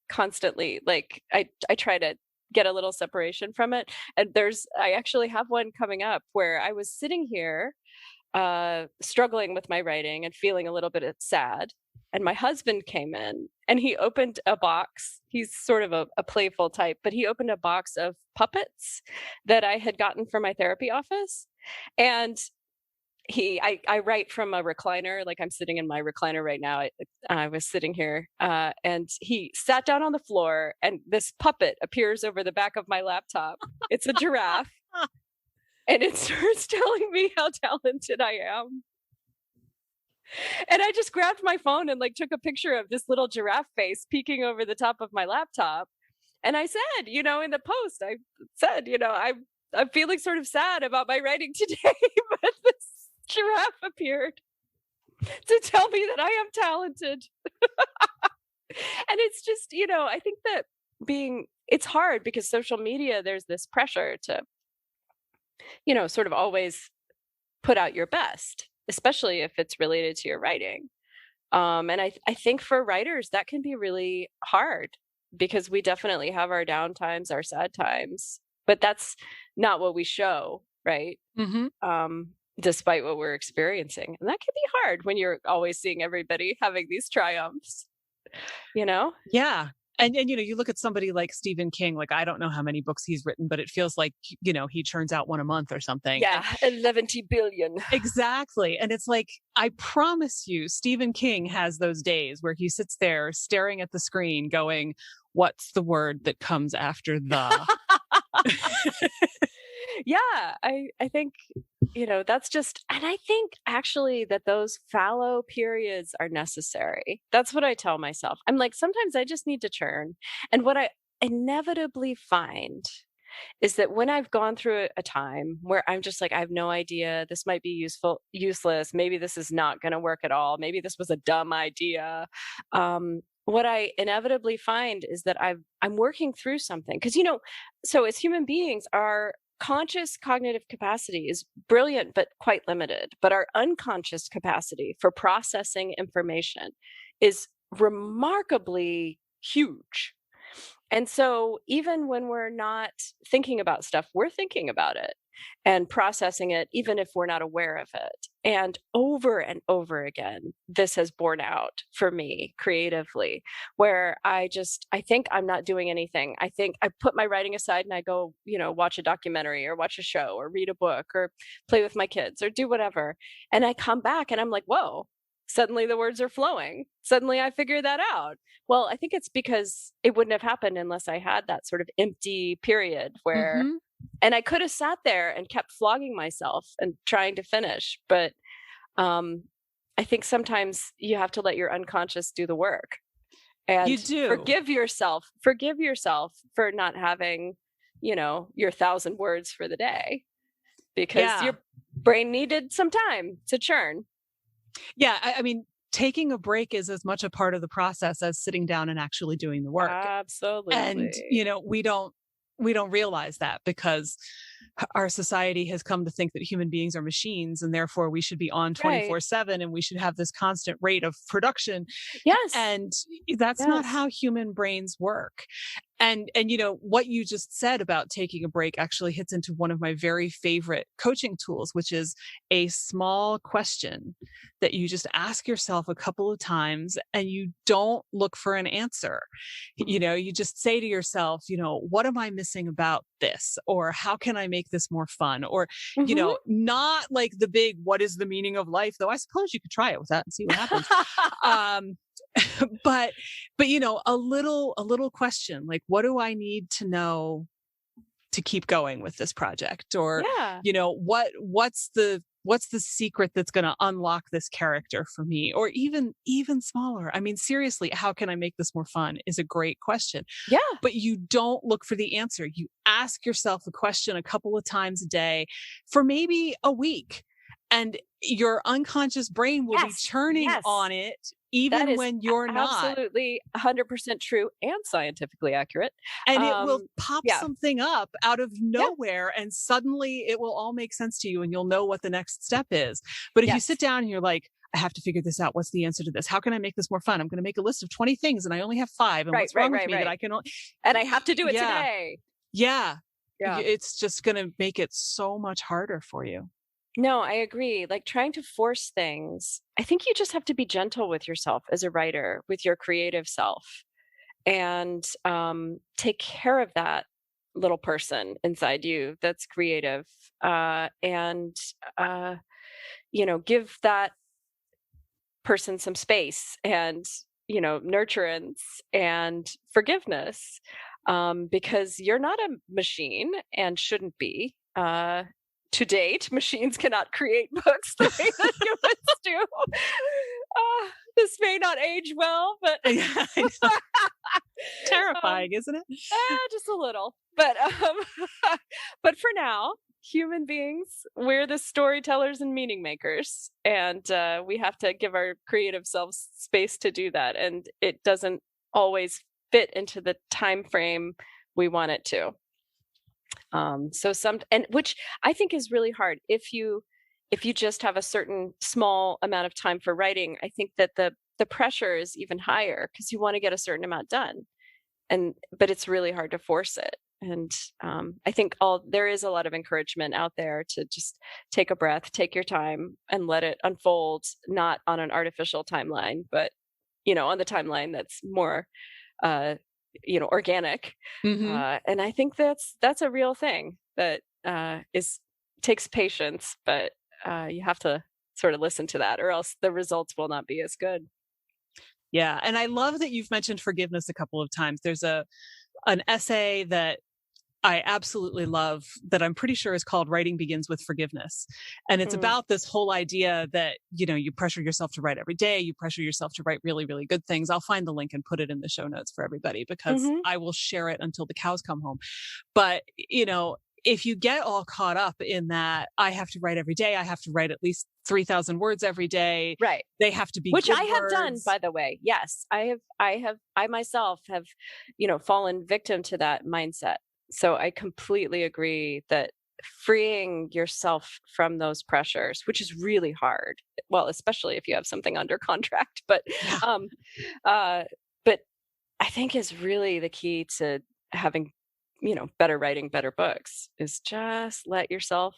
Speaker 2: constantly, I try to get a little separation from it. And I actually have one coming up where I was sitting here struggling with my writing and feeling a little bit sad. And my husband came in and he opened a box. He's sort of a playful type, but he opened a box of puppets that I had gotten from my therapy office. And I write from a recliner, like I'm sitting in my recliner right now. I was sitting here, and he sat down on the floor, and this puppet appears over the back of my laptop. It's a giraffe, and it starts telling me how talented I am. And I just grabbed my phone and like took a picture of this little giraffe face peeking over the top of my laptop. And I said, in the post, I said, I'm feeling sort of sad about my writing today, but this giraffe appeared to tell me that I am talented. And it's just, I think that it's hard because social media, there's this pressure to, sort of always put out your best, especially if it's related to your writing. And I think for writers, that can be really hard because we definitely have our down times, our sad times, but that's not what we show, right?
Speaker 1: Mm-hmm.
Speaker 2: Despite what we're experiencing. And that can be hard when you're always seeing everybody having these triumphs,
Speaker 1: Yeah. And you look at somebody like Stephen King, like, I don't know how many books he's written, but it feels like, he churns out one a month or something.
Speaker 2: Yeah. 11 billion.
Speaker 1: Exactly. And it's like, I promise you, Stephen King has those days where he sits there staring at the screen going, what's the word that comes after the?
Speaker 2: Yeah. I think, that's just, and I think actually that those fallow periods are necessary. That's what I tell myself. I'm like, sometimes I just need to churn. And what I inevitably find is that when I've gone through a time where I'm just like, I have no idea, this might be useless. Maybe this is not going to work at all. Maybe this was a dumb idea. What I inevitably find is that I'm working through something. Because, so as human beings, our conscious cognitive capacity is brilliant, but quite limited. But our unconscious capacity for processing information is remarkably huge. And so even when we're not thinking about stuff, we're thinking about it and processing it, even if we're not aware of it. And over again, this has borne out for me creatively, where I think I'm not doing anything. I think I put my writing aside and I go, watch a documentary or watch a show or read a book or play with my kids or do whatever. And I come back and I'm like, whoa, suddenly the words are flowing. Suddenly I figure that out. Well, I think it's because it wouldn't have happened unless I had that sort of empty period where, and I could have sat there and kept flogging myself and trying to finish. But I think sometimes you have to let your unconscious do the work. And
Speaker 1: you do.
Speaker 2: Forgive yourself for not having, your 1,000 words for the day because your brain needed some time to churn.
Speaker 1: Yeah. I mean, taking a break is as much a part of the process as sitting down and actually doing the work.
Speaker 2: Absolutely.
Speaker 1: And, we don't realize that because our society has come to think that human beings are machines and therefore we should be on 24/7 and we should have this constant rate of production.
Speaker 2: Yes.
Speaker 1: And that's not how human brains work. And what you just said about taking a break actually hits into one of my very favorite coaching tools, which is a small question that you just ask yourself a couple of times and you don't look for an answer. You just say to yourself, what am I missing about this? Or how can I make this more fun? Or, not like the big, what is the meaning of life? Though I suppose you could try it with that and see what happens. But a little question like, what do I need to know to keep going with this project? Or, what's the secret that's going to unlock this character for me? Or even smaller. I mean, seriously, how can I make this more fun is a great question.
Speaker 2: Yeah.
Speaker 1: But you don't look for the answer. You ask yourself the question a couple of times a day for maybe a week. And your unconscious brain will be churning on it, even when you're not.
Speaker 2: Absolutely 100% true and scientifically accurate.
Speaker 1: And it will pop something up out of nowhere, and suddenly it will all make sense to you, and you'll know what the next step is. But if you sit down and you're like, I have to figure this out. What's the answer to this? How can I make this more fun? I'm going to make a list of 20 things, and I only have 5. And what's wrong with me that I can only...
Speaker 2: And I have to do it today.
Speaker 1: Yeah. It's just going to make it so much harder for you.
Speaker 2: No, I agree. Like trying to force things, I think you just have to be gentle with yourself as a writer, with your creative self, and take care of that little person inside you that's creative, and uh, give that person some space and nurturance and forgiveness, because you're not a machine and shouldn't be. To date, machines cannot create books the way that humans do. This may not age well, but
Speaker 1: Yeah, I know.
Speaker 2: um,
Speaker 1: Terrifying, isn't it?
Speaker 2: just a little. But but for now, human beings, we're the storytellers and meaning makers, and we have to give our creative selves space to do that. And it doesn't always fit into the time frame we want it to. So some, and which I think is really hard if you just have a certain small amount of time for writing. I think that the pressure is even higher because you want to get a certain amount done, and but it's really hard to force it. And I think all there is a lot of encouragement out there to just take a breath, take your time, and let it unfold, not on an artificial timeline, but on the timeline that's more uh, organic.
Speaker 1: Hmm.
Speaker 2: And I think that's a real thing that is takes patience, but you have to sort of listen to that, or else the results will not be as good.
Speaker 1: Yeah, and I love that you've mentioned forgiveness a couple of times. There's an essay that I absolutely love that I'm pretty sure is called Writing Begins with Forgiveness. And it's
Speaker 2: Mm.
Speaker 1: about this whole idea that, you pressure yourself to write every day, you pressure yourself to write really, really good things. I'll find the link and put it in the show notes for everybody because
Speaker 2: Hmm.
Speaker 1: I will share it until the cows come home. But, if you get all caught up in that, I have to write every day, I have to write at least 3,000 words every day,
Speaker 2: Right.
Speaker 1: they have to be
Speaker 2: Which
Speaker 1: good
Speaker 2: I have done,
Speaker 1: words.
Speaker 2: by the way. Yes, I myself have, fallen victim to that mindset. So I completely agree that freeing yourself from those pressures, which is really hard, well, especially if you have something under contract,
Speaker 1: Yeah.
Speaker 2: um, uh, but I think is really the key to having, better writing, better books, is just let yourself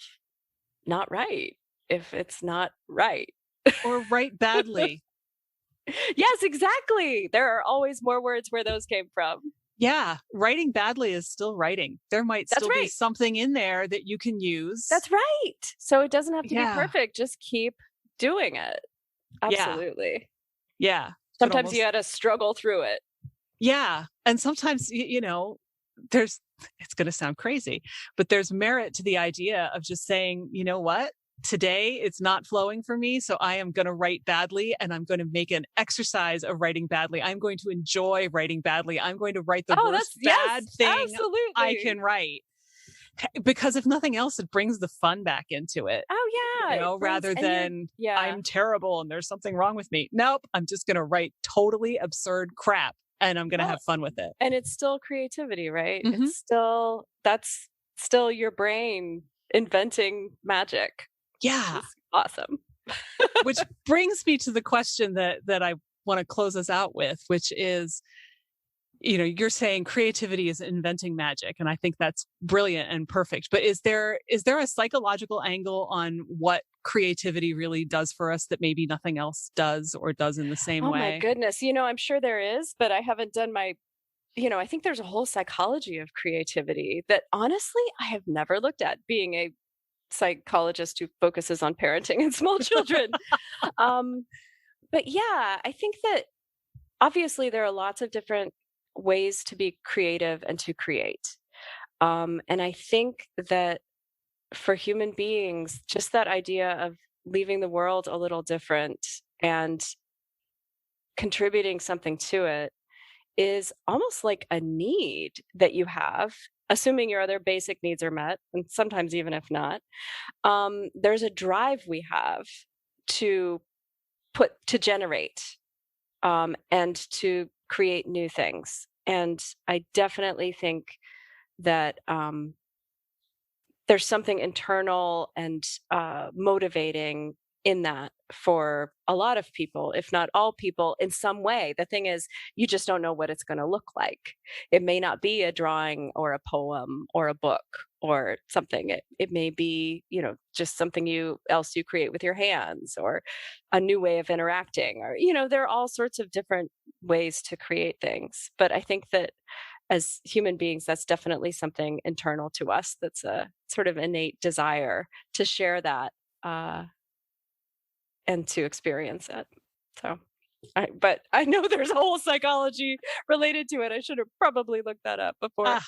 Speaker 2: not write if it's not right.
Speaker 1: Or write badly.
Speaker 2: Yes, exactly. There are always more words where those came from.
Speaker 1: Yeah, writing badly is still writing. There might
Speaker 2: That's
Speaker 1: still be
Speaker 2: right.
Speaker 1: something in there that you can use.
Speaker 2: That's right. So it doesn't have to be
Speaker 1: Yeah.
Speaker 2: perfect. Just keep doing it.
Speaker 1: Yeah.
Speaker 2: Absolutely.
Speaker 1: Yeah. Could
Speaker 2: Sometimes you
Speaker 1: almost.
Speaker 2: got to struggle through it.
Speaker 1: Yeah. And sometimes, there's, it's going to sound crazy, but there's merit to the idea of just saying, you know what? Today it's not flowing for me. So I am going to write badly and I'm going to make an exercise of writing badly. I'm going to enjoy writing badly. I'm going to write the
Speaker 2: Oh,
Speaker 1: worst
Speaker 2: yes,
Speaker 1: bad thing I
Speaker 2: absolutely.
Speaker 1: can write. Because if nothing else, it brings the fun back into it,
Speaker 2: Oh, yeah. It brings,
Speaker 1: rather
Speaker 2: and you're,
Speaker 1: than
Speaker 2: yeah.
Speaker 1: I'm terrible and there's something wrong with me. Nope. I'm just going to write totally absurd crap and I'm going to
Speaker 2: Well,
Speaker 1: have fun with it.
Speaker 2: and it's still creativity, right?
Speaker 1: Hmm.
Speaker 2: It's still, that's still your brain inventing magic, which
Speaker 1: Yeah.
Speaker 2: is awesome.
Speaker 1: Which brings me to the question that I want to close us out with, which is, you're saying creativity is inventing magic, and I think that's brilliant and perfect. But is there a psychological angle on what creativity really does for us that maybe nothing else does or does in the same
Speaker 2: Oh my
Speaker 1: way?
Speaker 2: goodness. I'm sure there is, but I haven't done my, I think there's a whole psychology of creativity that honestly I have never looked at, being a psychologist who focuses on parenting and small children. Um, but yeah, I think that obviously there are lots of different ways to be creative and to create. And I think that for human beings, just that idea of leaving the world a little different and contributing something to it is almost like a need that you have, assuming your other basic needs are met, and sometimes even if not. There's a drive we have to to generate, and to create new things. And I definitely think that there's something internal and motivating in that for a lot of people, if not all people, in some way. The thing is, you just don't know what it's going to look like. It may not be a drawing or a poem or a book or something. It may be, just something else you create with your hands, or a new way of interacting, or, there are all sorts of different ways to create things. But I think that as human beings, that's definitely something internal to us. That's a sort of innate desire to share that, and to experience it. So, but I know there's a whole psychology related to it. I should have probably looked that up before.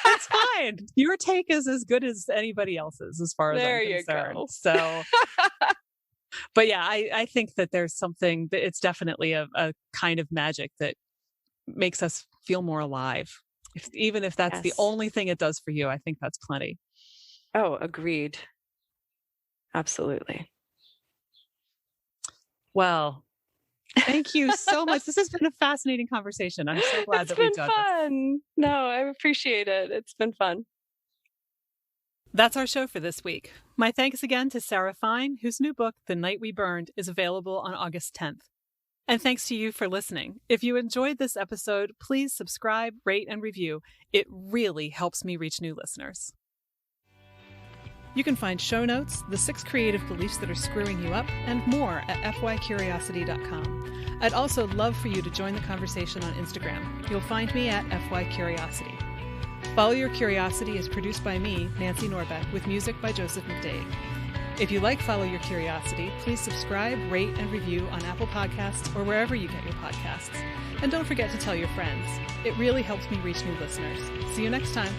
Speaker 1: That's fine. Your take is as good as anybody else's, as far as I'm concerned.
Speaker 2: Go.
Speaker 1: So, but yeah, I think that there's something that it's definitely a kind of magic that makes us feel more alive. Even if that's the only thing it does for you, I think that's plenty.
Speaker 2: Oh, agreed. Absolutely.
Speaker 1: Well, thank you so much. This has been a fascinating conversation. I'm so glad that we've done this.
Speaker 2: It's been fun. No, I appreciate it. It's been fun.
Speaker 1: That's our show for this week. My thanks again to Sarah Fine, whose new book, The Night We Burned, is available on August 10th. And thanks to you for listening. If you enjoyed this episode, please subscribe, rate, and review. It really helps me reach new listeners. You can find show notes, the 6 creative beliefs that are screwing you up, and more at fycuriosity.com. I'd also love for you to join the conversation on Instagram. You'll find me at fycuriosity. Follow Your Curiosity is produced by me, Nancy Norbeck, with music by Joseph McDade. If you like Follow Your Curiosity, please subscribe, rate, and review on Apple Podcasts or wherever you get your podcasts. And don't forget to tell your friends. It really helps me reach new listeners. See you next time.